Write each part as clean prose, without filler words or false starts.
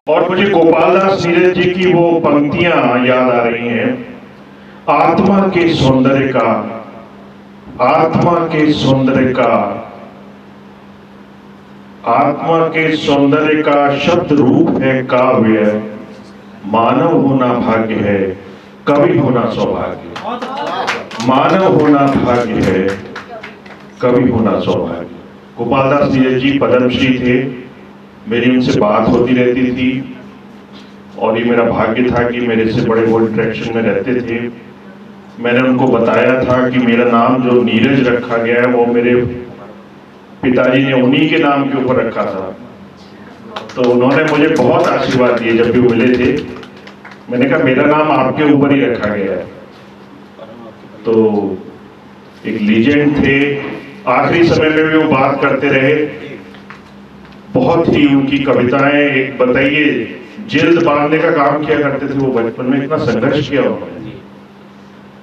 और मुझे गोपालदास नीरज जी की वो पंक्तियां याद आ रही हैं। आत्मा के सौंदर्य का, आत्मा के सौंदर्य का, आत्मा के सौंदर्य का शब्द रूप है काव्य। मानव होना भाग्य है, कवि होना सौभाग्य। मानव होना भाग्य है, कवि होना सौभाग्य। गोपालदास नीरज जी पद्मश्री थे, मेरी उनसे बात होती रहती थी और ये मेरा भाग्य था कि मेरे से बड़े वो इंटरेक्शन में रहते थे। मैंने उनको बताया था कि मेरा नाम जो नीरज रखा गया है वो मेरे पिताजी ने उन्हीं के नाम के ऊपर रखा था। तो उन्होंने मुझे बहुत आशीर्वाद दिए जब भी मिले थे। मैंने कहा मेरा नाम आपके ऊपर ही रखा गया है। तो एक लीजेंड थे, आखिरी समय में भी वो बात करते रहे। बहुत ही उनकी कविताएं, एक बताइए, जिल्द बांधने का काम किया करते थे वो बचपन में, इतना संघर्ष किया उन्होंने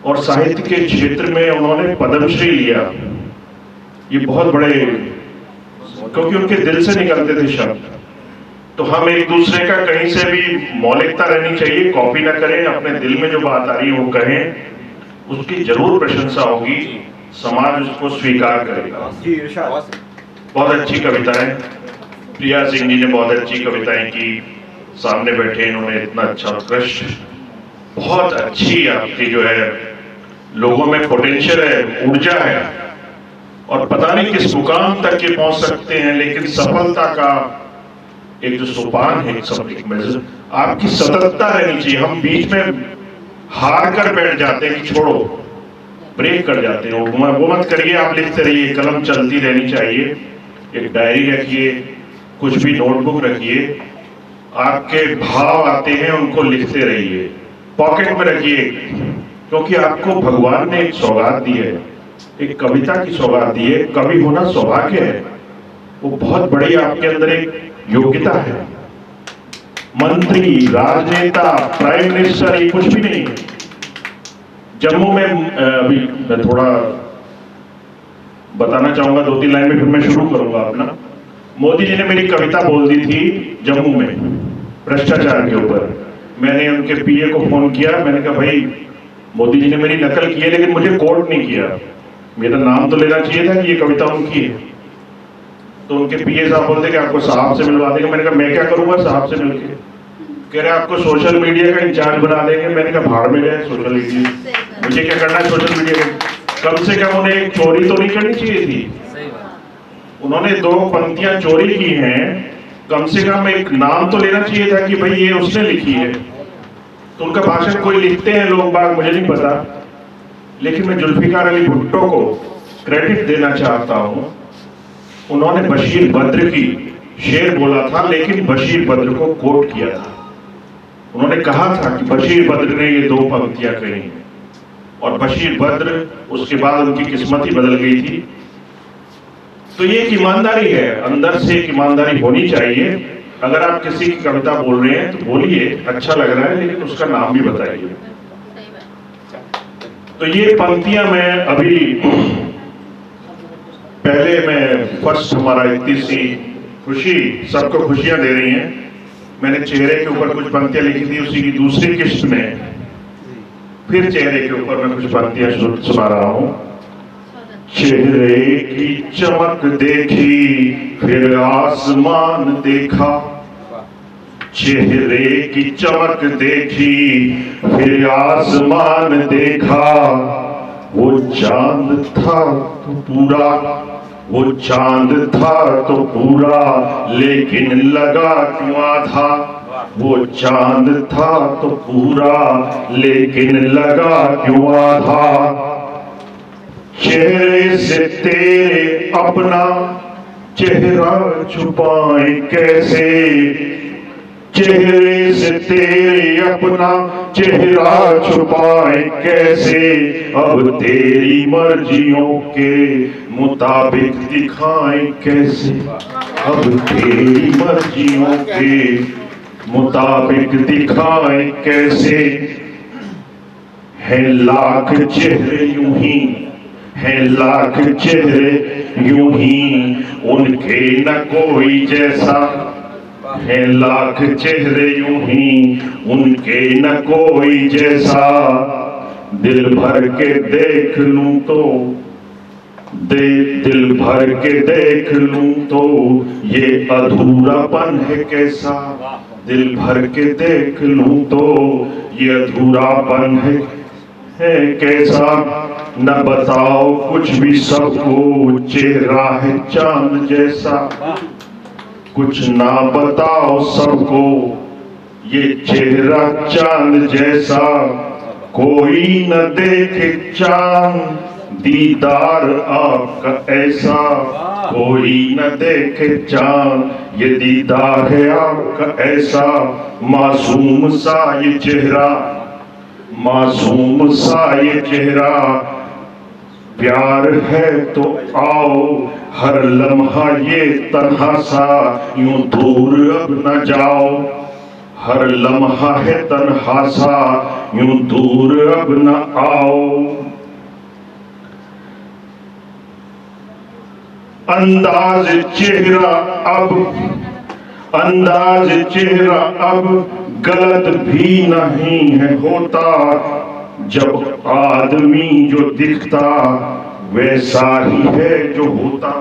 और साहित्य के क्षेत्र में उन्होंने पद्मश्री लिया। ये बहुत बड़े, क्योंकि उनके दिल से निकलते थे शब्द। तो हम एक दूसरे का कहीं से भी मौलिकता रहनी चाहिए, कॉपी ना करें, अपने दिल में जो बात आ रही है वो कहें, उसकी जरूर प्रशंसा होगी, समाज उसको स्वीकार करेगा। बहुत अच्छी कविताएं, प्रिया सिंह जी ने बहुत अच्छी कविताएं की, सामने बैठे इन्होंने इतना अच्छा उत्कृष्ट, बहुत अच्छी आपकी जो है लोगों में पोटेंशियल है, ऊर्जा है और पता नहीं किस मुकाम तक ये पहुंच सकते हैं। लेकिन सफलता का एक जो सोपान है, आपकी सततता रहनी चाहिए। हम बीच में हार कर बैठ जाते हैं कि छोड़ो, ब्रेक कर जाते हैं, वो मत करिए, आप लिखते रहिए, कलम चलती रहनी चाहिए। एक डायरी रखिए, कुछ भी नोटबुक रखिए, आपके भाव आते हैं उनको लिखते रहिए, पॉकेट में रखिए, क्योंकि आपको भगवान ने एक सौगात दी है, एक कविता की सौगात दी है। कवि होना सौभाग्य है, वो बहुत बड़ी आपके अंदर एक योग्यता है। मंत्री, राजनेता, प्राइम मिनिस्टर, ये कुछ भी नहीं है। जम्मू में अभी मैं थोड़ा बताना चाहूंगा, 2-3 लाइन में, फिर मैं शुरू करूंगा अपना। मोदी जी ने मेरी कविता बोल दी थी जम्मू में भ्रष्टाचार के ऊपर। मैंने उनके पीए को फोन किया, मैंने कहा भाई मोदी जी ने मेरी नकल की है लेकिन मुझे कोट नहीं किया, मेरा नाम तो लेना चाहिए था कि ये कविता उनकी है। तो उनके पीए साहब बोलते कि आपको साहब से मिलवा देंगे। मैंने कहा मैं क्या करूंगा साहब से मिलके? कह रहे आपको सोशल मीडिया का इंचार्ज बना देंगे। मैंने कहा भाड़ में गए सोशल मीडिया, मुझे क्या करना है सोशल मीडिया का? कम से कम उन्हें एक चोरी तो नहीं करनी चाहिए थी। उन्होंने 2 पंक्तियां चोरी की हैं, कम से कम एक नाम तो लेना चाहिए था कि भाई ये उसने लिखी है। तो उनका भाषण कोई लिखते हैं लोग बाग, मुझे नहीं पता, लेकिन मैं जुल्फिकार अली भुट्टो को क्रेडिट देना चाहता हूं। उन्होंने बशीर बद्र की शेर बोला था, लेकिन बशीर बद्र को कोट किया था। उन्होंने कहा था कि बशीर बद्र ने ये 2 पंक्तियां कही और बशीर बद्र, उसके बाद उनकी किस्मत ही बदल गई थी। तो ये एक ईमानदारी है, अंदर से एक ईमानदारी होनी चाहिए। अगर आप किसी की कविता बोल रहे हैं तो बोलिए, अच्छा लग रहा है, लेकिन उसका नाम भी बताइए। तो ये पंक्तियां मैं अभी पहले मैं फर्स्ट, हमारा इतनी सी खुशी, सबको खुशियां दे रही हैं, मैंने चेहरे के ऊपर कुछ पंक्तियां लिखी थी, उसी की दूसरी किस्त में फिर चेहरे के ऊपर मैं कुछ पंक्तियां सुना रहा हूं। चेहरे की चमक देखी फिर आसमान देखा, चेहरे की चमक देखी फिर आसमान देखा, वो चांद था तो पूरा, वो चांद था तो पूरा, लेकिन लगा क्यों आधा। वो चांद था तो पूरा, लेकिन लगा क्यों आधा। चेहरे से तेरे अपना चेहरा छुपाए कैसे, चेहरे से तेरे अपना चेहरा छुपाए कैसे, अब तेरी मर्जियों के मुताबिक दिखाए कैसे, अब तेरी मर्जियों के मुताबिक दिखाए कैसे। है लाख चेहरे यूं ही, है लाख चेहरे यूं ही, उनके न कोई जैसा, हैं लाख चेहरे यूं ही उनके न कोई जैसा, दिल भर के देख लूं तो दिल भर के देख लूं तो ये अधूरापन है कैसा, दिल भर के देख लूं तो ये अधूरापन है कैसा। न बताओ कुछ भी सबको चेहरा है चांद जैसा, कुछ ना बताओ सबको ये चेहरा चांद जैसा, कोई न देखे चांद दीदार आपका ऐसा, कोई न देखे चांद ये दीदार है आपका ऐसा। मासूम सा ये चेहरा, मासूम सा ये चेहरा, प्यार है तो आओ हर लम्हा ये तन्हा सा, यूं दूर अब न जाओ हर लम्हा है तन्हा सा, यूं दूर अब न आओ। अंदाज चेहरा अब, अंदाज चेहरा अब गलत भी नहीं है होता, जब आदमी जो दिखता वैसा ही है जो होता,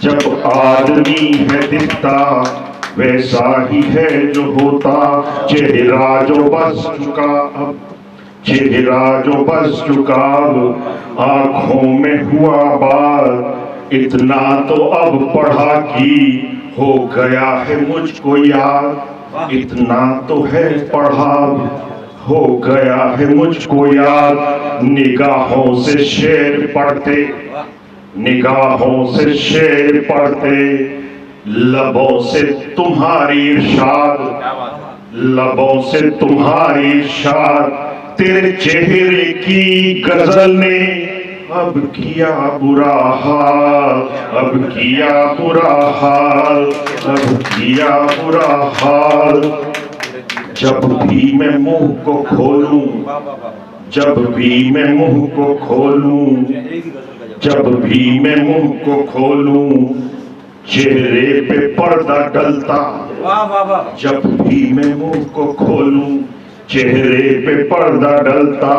जब आदमी है दिखता वैसा ही है जो होता। चेहरा जो बस चुका अब, चेहरा जो बस चुका अब, आंखों में हुआ बाल इतना तो अब पढ़ा कि हो गया है मुझको याद, इतना तो है पढ़ा हो गया है मुझको याद। निगाहों से शेर पढ़ते, निगाहों से शेर पढ़ते, लबों से तुम्हारी इरशाद, लबों से तुम्हारी इरशाद, तेरे चेहरे की गजल ने अब किया बुरा हाल, अब किया बुरा हाल, अब किया बुरा हाल। जब भी मैं मुंह को खोलूं, जब भी मैं मुंह को खोलूं, जब भी मैं मुंह को खोलूं, चेहरे पे पर्दा डलता, जब भी मैं मुंह को खोलूं चेहरे पे पर्दा डलता।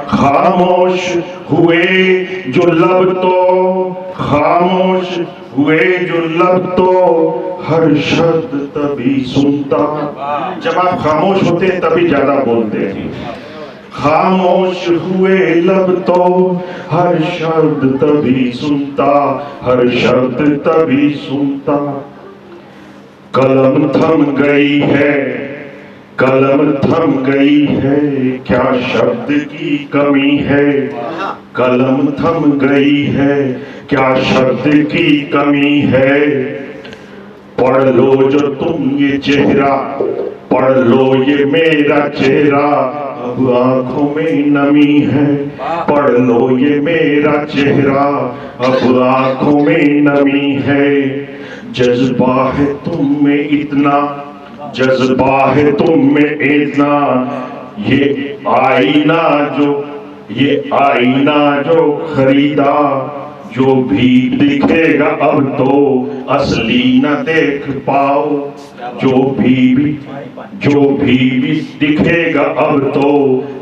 खामोश हुए जो लब तो, खामोश हुए जो लब तो, हर शब्द तभी सुनता। जब आप खामोश होते हैं तभी ज्यादा बोलते हैं। खामोश हुए लब तो हर शब्द तभी सुनता, हर शब्द तभी सुनता। कलम थम गई है, कलम थम गई है, क्या शब्द की कमी है। कलम थम गई है, क्या शब्द की कमी है। पढ़ लो जो तुम ये चेहरा, पढ़ लो ये मेरा चेहरा, अब आंखों में नमी है। पढ़ लो ये मेरा चेहरा, अब आंखों में नमी है। जज्बा है तुम में इतना, जज्बा है तुम में इतना, ये आईना जो, ये आईना जो खरीदा, जो भी दिखेगा अब तो असली न देख पाओ। जो भी दिखेगा अब तो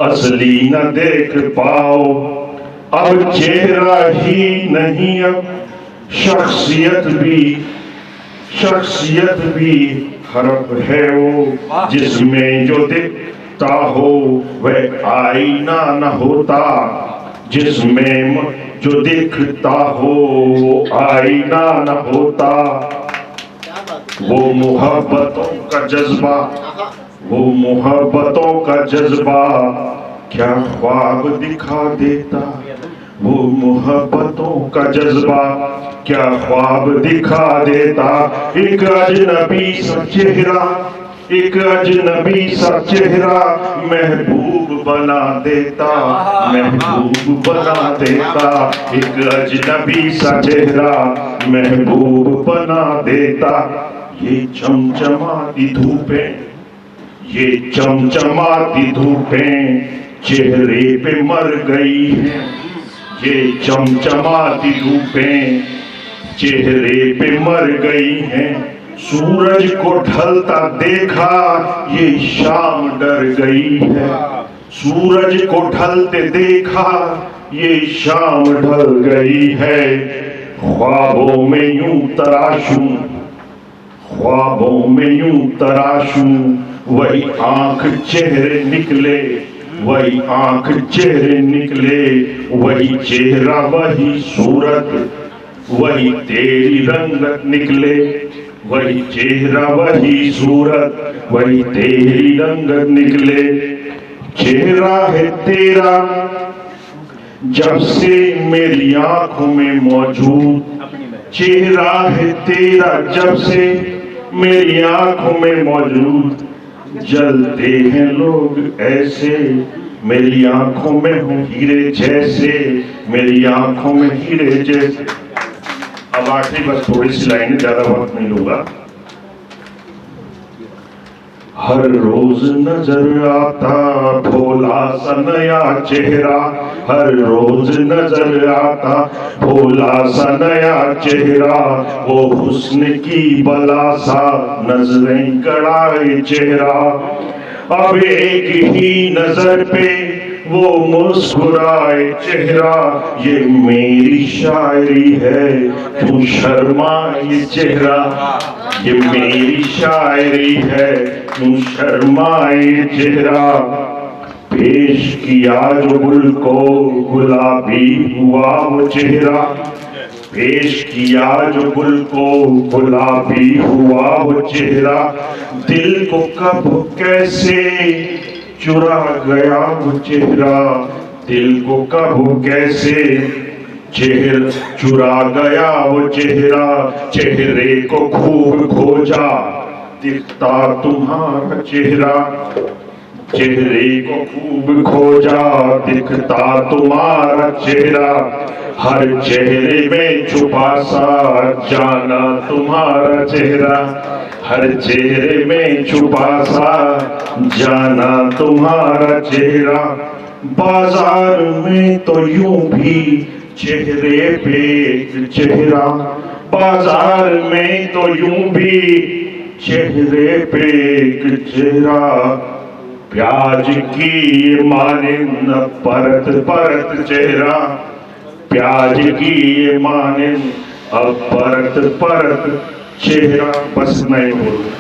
असली न देख पाओ। अब चेहरा ही नहीं अब शख्सियत भी हरफ है वो, जिसमें जो दिखता हो वह आईना न होता। जिसमें जो दिखता हो वो आईना न होता। वो मोहब्बतों का जज्बा, वो मोहब्बतों का जज्बा क्या ख्वाब दिखा देता। वो मोहब्बतों का जज्बा क्या ख्वाब दिखा देता। एक अजनबी सा चेहरा, एक अजनबी सा चेहरा महबूब बना देता, महबूब बना देता। एक अजनबी सा चेहरा महबूब बना देता। ये चमचमाती धूपें, ये चमचमाती धूपें चेहरे पे मर गई हैं। ये चमचमाती धूपें चेहरे पे मर गई हैं। सूरज को ढलता देखा ये शाम डर गई है। सूरज को ढलते देखा ये शाम ढल गई है। ख्वाबों में यूं तराशूं, ख्वाबों में यूं तराशूं, वही आंख चेहरे निकले, वही आंख चेहरे निकले, वही चेहरा वही सूरत, वही तेरी रंगत निकले, वही चेहरा वही सूरत, वही तेरी रंगत निकले। चेहरा है तेरा जब से मेरी आंखों में मौजूद, चेहरा है तेरा जब से मेरी आंखों में मौजूद। जलते हैं लोग ऐसे मेरी आंखों में हो हीरे जैसे, मेरी आंखों में हीरे जैसे। अब आखिरी बस थोड़ी सी लाइन, ज्यादा वक्त नहीं लूंगा। हर रोज नजर आता भोला सा नया चेहरा, हर रोज नजर आता भोला सा नया चेहरा, वो हुस्न की बला सा नजरें गड़ाए चेहरा। अब एक ही नजर पे वो मुस्कुराए चेहरा, ये मेरी शायरी है तू शर्माए चेहरा, ये मेरी शायरी है तू शर्माए चेहरा। पेश किया जो गुल को गुलाबी हुआ वो चेहरा, पेश किया जो गुल को गुलाबी हुआ वो चेहरा। दिल को कब कैसे चुरा गया वो चेहरा, दिल को कब कैसे चेहरा चुरा गया वो चेहरा। चेहरे को खूब खोजा दिखता तुम्हारा चेहरा, चेहरे को खूब खोजा दिखता तुम्हारा चेहरा। हर चेहरे में छुपा सा जाना तुम्हारा चेहरा, हर चेहरे में छुपा सा जाना तुम्हारा चेहरा। बाजार में तो यूं भी चेहरे पे एक चेहरा, बाजार में तो यूं भी चेहरे पे एक चेहरा। प्याज की मानिंद परत परत चेहरा, प्याज की मानिंद अब परत परत चेहरा। बस नहीं बोलूं।